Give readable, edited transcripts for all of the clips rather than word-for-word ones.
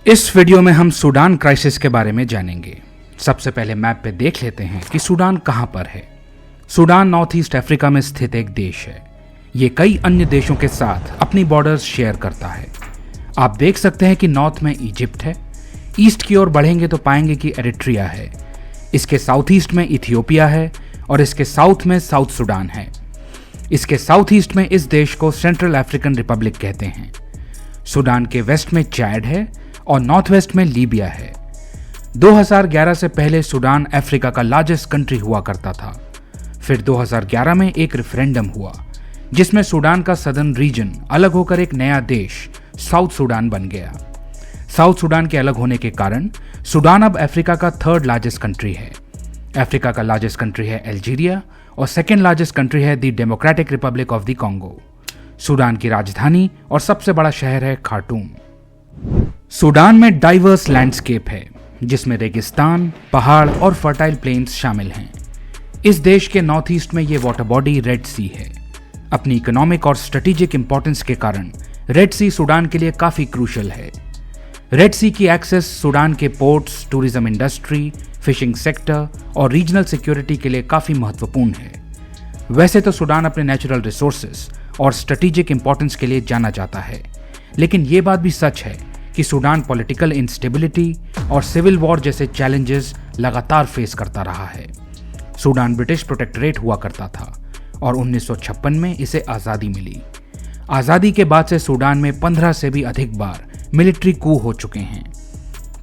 इस वीडियो में हम सूडान क्राइसिस के बारे में जानेंगे। सबसे पहले मैप पे देख लेते हैं कि सूडान कहां पर है। सूडान नॉर्थ ईस्ट अफ्रीका में स्थित एक देश है। ये कई अन्य देशों के साथ अपनी बॉर्डर्स शेयर करता है। आप देख सकते हैं कि नॉर्थ में इजिप्ट है, ईस्ट की ओर बढ़ेंगे तो पाएंगे कि एरिट्रिया है, इसके साउथ ईस्ट में इथियोपिया है और इसके साउथ में साउथ सूडान है। इसके साउथ ईस्ट में इस देश को सेंट्रल अफ्रीकन रिपब्लिक कहते हैं। सूडान के वेस्ट में चैड है और नॉर्थ वेस्ट में लीबिया है। 2011 से पहले सूडान अफ्रीका का लार्जेस्ट कंट्री हुआ करता था। फिर 2011 में एक रेफरेंडम हुआ जिसमें सूडान का सदर्न रीजन अलग होकर एक नया देश साउथ सूडान बन गया। साउथ सूडान के अलग होने के कारण सूडान अब अफ्रीका का थर्ड लार्जेस्ट कंट्री है। अफ्रीका का लार्जेस्ट कंट्री है अल्जीरिया और सेकेंड लार्जेस्ट कंट्री है the democratic Republic of the Congo. Sudan की राजधानी और सबसे बड़ा शहर है खार्टूम। सूडान में डाइवर्स लैंडस्केप है जिसमें रेगिस्तान, पहाड़ और फर्टाइल प्लेन्स शामिल हैं। इस देश के नॉर्थ ईस्ट में ये वाटर बॉडी रेड सी है। अपनी इकोनॉमिक और स्ट्रेटेजिक इंपॉर्टेंस के कारण रेड सी सूडान के लिए काफी क्रूशियल है। रेड सी की एक्सेस सूडान के ports, tourism industry, fishing sector और रीजनल सिक्योरिटी के लिए काफी महत्वपूर्ण है। वैसे तो सूडान अपने नेचुरल रिसोर्सेज और स्ट्रेटेजिक इंपॉर्टेंस के लिए जाना जाता है, लेकिन ये बात भी सच है कि सूडान पॉलिटिकल इंस्टेबिलिटी और सिविल वॉर जैसे चैलेंजेस लगातार फेस करता रहा है। सूडान ब्रिटिश प्रोटेक्टरेट हुआ करता था और 1956 में इसे आज़ादी मिली। आज़ादी के बाद से सूडान में 15 से भी अधिक बार मिलिट्री कू हो चुके हैं।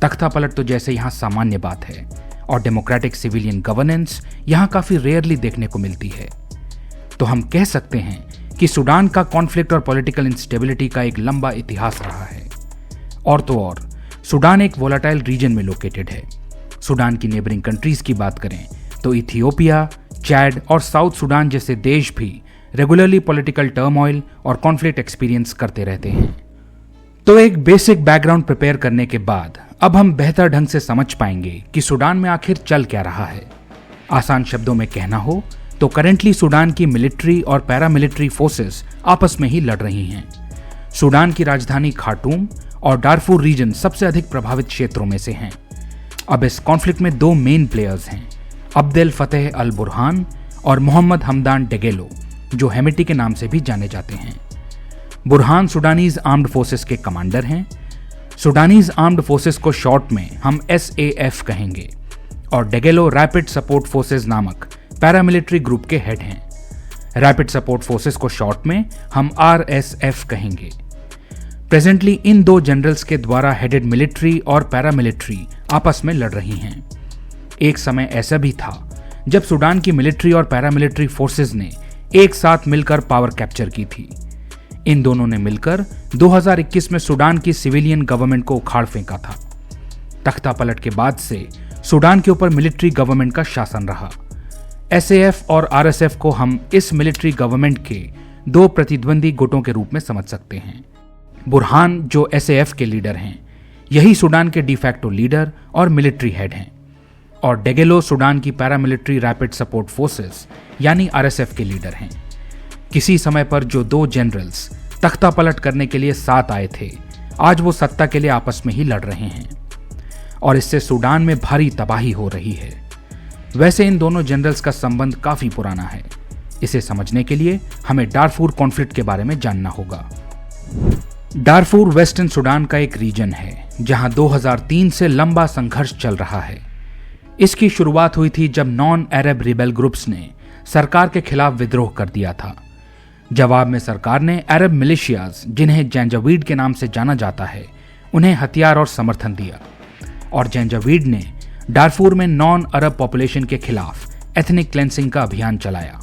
तख्ता पलट तो जैसे यहाँ सामान्य बात है और डेमोक्रेटिक सिविलियन गवर्नेंस यहाँ काफ़ी रेयरली देखने को मिलती है। तो हम कह सकते हैं कि सूडान का कॉन्फ्लिक्ट और पॉलिटिकल इंस्टेबिलिटी का एक लंबा इतिहास रहा है। और तो और सूडान एक वोलाटाइल रीजन में लोकेटेड है। सूडान की नेबरिंग कंट्रीज की बात करें तो इथियोपिया, चैड और साउथ सूडान जैसे देश भी रेगुलरली पॉलिटिकल टर्मोइल और कॉन्फ्लिक्ट एक्सपीरियंस करते रहते हैं। तो एक बेसिक बैकग्राउंड प्रिपेयर करने के बाद अब हम बेहतर ढंग से समझ पाएंगे कि सूडान में आखिर चल क्या रहा है। आसान शब्दों में कहना हो तो करेंटली सूडान की मिलिट्री और पैरामिलिट्री फोर्सेस आपस में ही लड़ रही हैं। सूडान की राजधानी खार्टूम और डारफूर रीजन सबसे अधिक प्रभावित क्षेत्रों में से हैं। अब इस कॉन्फ्लिक्ट में दो मेन प्लेयर्स हैं, अब्देल फतेह अल बुरहान और मोहम्मद हमदान डेगेलो, जो हेमिटी के नाम से भी जाने जाते हैं। बुरहान सूडानीज आर्म्ड फोर्सेस के कमांडर हैं। सूडानीज आर्म्ड फोर्सेस को शॉर्ट में हम SAF कहेंगे और डेगेलो रैपिड सपोर्ट फोर्सेस नामक पैरामिलिट्री ग्रुप के हेड हैं। रैपिड सपोर्ट फोर्सेस को शॉर्ट में हम RSF कहेंगे। प्रेजेंटली इन दो जनरल्स के द्वारा हेडेड मिलिट्री और पैरामिलिट्री आपस में लड़ रही हैं। एक समय ऐसा भी था जब सूडान की मिलिट्री और पैरामिलिट्री फोर्सेस ने एक साथ मिलकर पावर कैप्चर की थी। इन दोनों ने मिलकर 2021 में सूडान की सिविलियन गवर्नमेंट को उखाड़ फेंका था। तख्ता पलट के बाद से सूडान के ऊपर मिलिट्री गवर्नमेंट का शासन रहा। SAF और RSF को हम इस मिलिट्री गवर्नमेंट के दो प्रतिद्वंदी गुटों के रूप में समझ सकते हैं। बुरहान जो SAF के लीडर हैं, यही सूडान के डिफैक्टो लीडर और मिलिट्री हेड हैं, और डेगेलो सूडान की पैरामिलिट्री रैपिड सपोर्ट फोर्सेस यानी RSF के लीडर हैं। किसी समय पर जो दो जनरल्स तख्ता पलट करने के लिए साथ आए थे, आज वो सत्ता के लिए आपस में ही लड़ रहे हैं और इससे सूडान में भारी तबाही हो रही है। वैसे इन दोनों जनरल्स का संबंध काफी पुराना है। इसे समझने के लिए हमें डारफूर कॉन्फ्लिक्ट के बारे में जानना होगा। डारफूर वेस्टर्न सूडान का एक रीजन है जहां 2003 से लंबा संघर्ष चल रहा है। इसकी शुरुआत हुई थी जब नॉन अरब रिबेल ग्रुप्स ने सरकार के खिलाफ विद्रोह कर दिया था। जवाब में सरकार ने अरब मिलिशियाज, जिन्हें जैंजावीड के नाम से जाना जाता है, उन्हें हथियार और समर्थन दिया और जैंजावीड ने डारफूर में नॉन अरब पॉपुलेशन के खिलाफ एथनिक क्लेंसिंग का अभियान चलाया।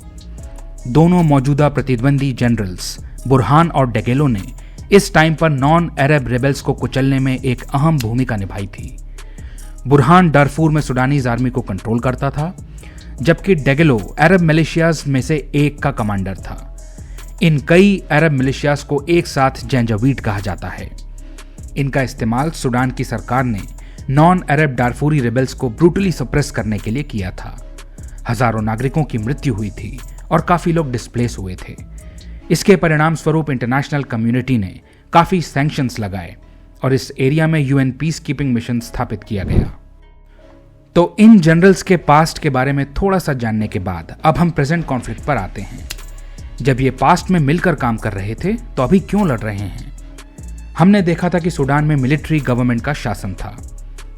दोनों मौजूदा प्रतिद्वंदी जनरल्स बुरहान और डेगेलो ने इस टाइम पर नॉन अरब रेबल्स को कुचलने में एक अहम भूमिका निभाई थी। बुरहान डारफूर में सूडानीज आर्मी को कंट्रोल करता था, जबकि डेगेलो अरब मिलिशियाज में से एक का कमांडर था। इन कई अरब मिलिशियाज को एक साथ जैंजावीड कहा जाता है। इनका इस्तेमाल सूडान की सरकार ने नॉन अरब डारफूरी रेबल्स को ब्रूटली सप्रेस करने के लिए किया था। हजारों नागरिकों की मृत्यु हुई थी और काफी लोग डिस्प्लेस हुए थे। इसके परिणाम स्वरूप इंटरनेशनल कम्युनिटी ने काफी सैंक्शंस लगाए और इस एरिया में यूएन पीस कीपिंग मिशन स्थापित किया गया। तो इन जनरल्स के पास्ट के बारे में थोड़ा सा जानने के बाद अब हम प्रेजेंट कॉन्फ्लिक्ट पर आते हैं। जब ये पास्ट में मिलकर काम कर रहे थे तो अभी क्यों लड़ रहे हैं? हमने देखा था कि सूडान में मिलिट्री गवर्नमेंट का शासन था।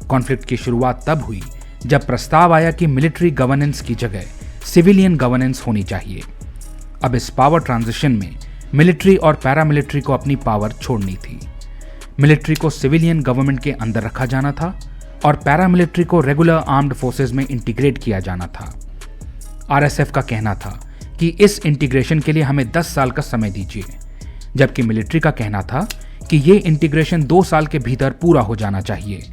कॉन्फ्लिक्ट की शुरुआत तब हुई जब प्रस्ताव आया कि मिलिट्री गवर्नेंस की जगह सिविलियन गवर्नेंस होनी चाहिए। अब इस पावर ट्रांजिशन में मिलिट्री और पैरामिलिट्री को अपनी पावर छोड़नी थी। मिलिट्री को सिविलियन गवर्नमेंट के अंदर रखा जाना था और पैरामिलिट्री को रेगुलर आर्म्ड फोर्सेज में इंटीग्रेट किया जाना था। आरएसएफ का कहना था कि इस इंटीग्रेशन के लिए हमें 10 साल का समय दीजिए, जबकि मिलिट्री का कहना था कि ये इंटीग्रेशन 2 साल के भीतर पूरा हो जाना चाहिए।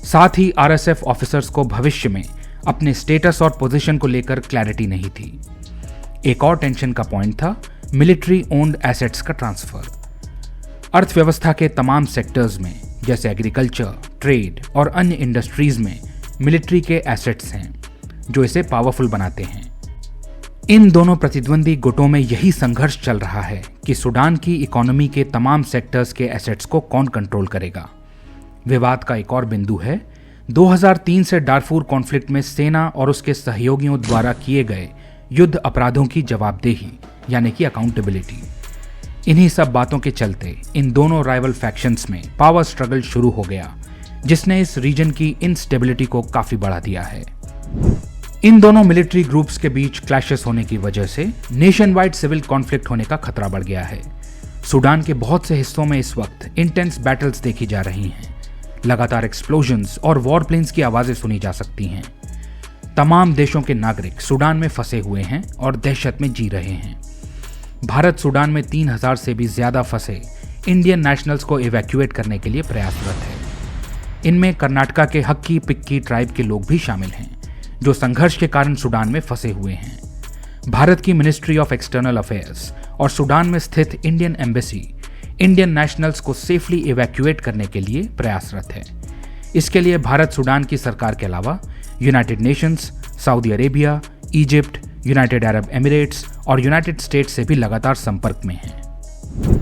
साथ ही आरएसएफ ऑफिसर्स को भविष्य में अपने स्टेटस और पोजीशन को लेकर क्लैरिटी नहीं थी। एक और टेंशन का पॉइंट था मिलिट्री ओन्ड एसेट्स का ट्रांसफर। अर्थव्यवस्था के तमाम सेक्टर्स में जैसे एग्रीकल्चर, ट्रेड और अन्य इंडस्ट्रीज में मिलिट्री के एसेट्स हैं जो इसे पावरफुल बनाते हैं। इन दोनों प्रतिद्वंदी गुटों में यही संघर्ष चल रहा है कि सूडान की इकोनॉमी के तमाम सेक्टर्स के एसेट्स को कौन कंट्रोल करेगा। विवाद का एक और बिंदु है 2003 से डारफूर कॉन्फ्लिक्ट में सेना और उसके सहयोगियों द्वारा किए गए युद्ध अपराधों की जवाबदेही यानी कि अकाउंटेबिलिटी। इन्हीं सब बातों के चलते इन दोनों राइवल फैक्शंस में पावर स्ट्रगल शुरू हो गया, जिसने इस रीजन की इनस्टेबिलिटी को काफी बढ़ा दिया है। इन दोनों मिलिट्री ग्रुप्स के बीच क्लैशेस होने की वजह से नेशन वाइड सिविल कॉन्फ्लिक्ट होने का खतरा बढ़ गया है। सूडान के बहुत से हिस्सों में इस वक्त इंटेंस बैटल्स देखी जा रही हैं। लगातार एक्सप्लोजन्स और वॉर प्लेन्स की आवाजें सुनी जा सकती हैं। तमाम देशों के नागरिक सूडान में फंसे हुए हैं और दहशत में जी रहे हैं। भारत सूडान में 3000 से भी ज्यादा फंसे इंडियन नेशनल्स को इवैक्यूएट करने के लिए प्रयासरत है। इनमें कर्नाटका के हक्की पिक्की ट्राइब के लोग भी शामिल हैं जो संघर्ष के कारण सूडान में फंसे हुए हैं। भारत की मिनिस्ट्री ऑफ एक्सटर्नल अफेयर्स और सूडान में स्थित इंडियन एम्बेसी इंडियन नेशनल्स को सेफली इवैक्यूएट करने के लिए प्रयासरत है। इसके लिए भारत सूडान की सरकार के अलावा United Nations, Saudi Arabia, Egypt, United Arab Emirates और यूनाइटेड स्टेट्स से भी लगातार संपर्क में है।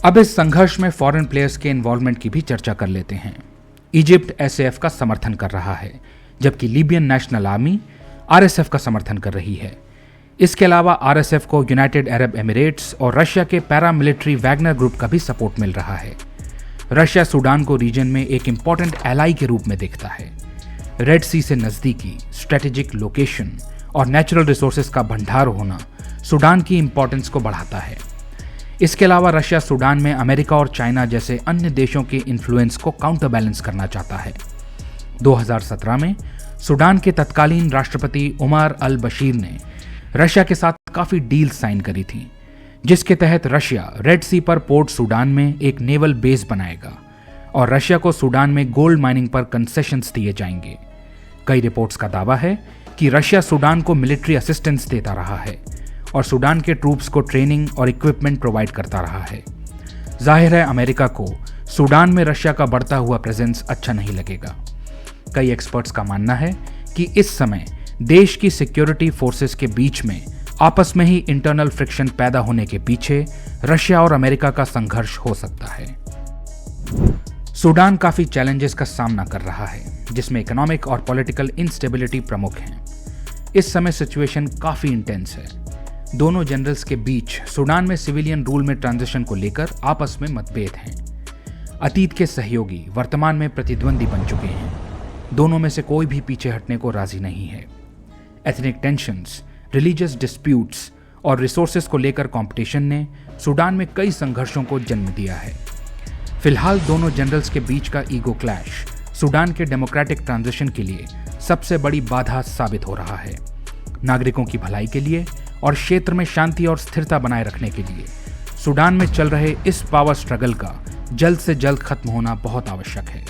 अब इस संघर्ष में फॉरेन प्लेयर्स के इन्वॉल्वमेंट की भी चर्चा कर लेते हैं। इजिप्ट एसएएफ का समर्थन कर रहा है, जबकि लीबियन नेशनल आर्मी आरएसएफ का समर्थन कर रही है। इसके अलावा आरएसएफ को यूनाइटेड अरब एमिरेट्स और रशिया के पैरामिलिट्री वैगनर ग्रुप का भी सपोर्ट मिल रहा है। रशिया सूडान को रीजन में एक इंपॉर्टेंट एलाई के रूप में देखता है। रेड सी से नजदीकी स्ट्रेटेजिक लोकेशन और नेचुरल रिसोर्सेज का भंडार होना सूडान की इंपॉर्टेंस को बढ़ाता है। इसके अलावा रशिया सूडान में अमेरिका और चाइना जैसे अन्य देशों के इन्फ्लुएंस को काउंटर बैलेंस करना चाहता है। 2017 में सूडान के तत्कालीन राष्ट्रपति उमर अल बशीर ने रशिया के साथ काफी डील साइन करी थी, जिसके तहत रशिया रेड सी पर पोर्ट सूडान में एक नेवल बेस बनाएगा और रशिया को सूडान में गोल्ड माइनिंग पर कंसेशंस दिए जाएंगे। कई रिपोर्ट्स का दावा है कि रशिया सूडान को मिलिट्री असिस्टेंस देता रहा है और सूडान के ट्रूप्स को ट्रेनिंग और इक्विपमेंट प्रोवाइड करता रहा है। जाहिर है अमेरिका को सूडान में रशिया का बढ़ता हुआ प्रेजेंस अच्छा नहीं लगेगा। कई एक्सपर्ट्स का मानना है कि इस समय देश की सिक्योरिटी फोर्सेस के बीच में आपस में ही इंटरनल फ्रिक्शन पैदा होने के पीछे रशिया और अमेरिका का संघर्ष हो सकता है। सूडान काफी चैलेंजेस का सामना कर रहा है, जिसमें इकोनॉमिक और पॉलिटिकल इंस्टेबिलिटी प्रमुख हैं। इस समय सिचुएशन काफी इंटेंस है। दोनों जनरल्स के बीच सूडान में सिविलियन रूल में ट्रांजिशन को लेकर आपस में मतभेद हैं। अतीत के सहयोगी वर्तमान में प्रतिद्वंदी बन चुके हैं। दोनों में से कोई भी पीछे हटने को राजी नहीं है। एथनिक टेंशंस, रिलीजियस डिस्प्यूट्स और रिसोर्सेज को लेकर कंपटीशन ने सूडान में कई संघर्षों को जन्म दिया है। फिलहाल दोनों जनरल्स के बीच का ईगो क्लैश सूडान के डेमोक्रेटिक ट्रांजिशन के लिए सबसे बड़ी बाधा साबित हो रहा है। नागरिकों की भलाई के लिए और क्षेत्र में शांति और स्थिरता बनाए रखने के लिए सूडान में चल रहे इस पावर स्ट्रगल का जल्द से जल्द खत्म होना बहुत आवश्यक है।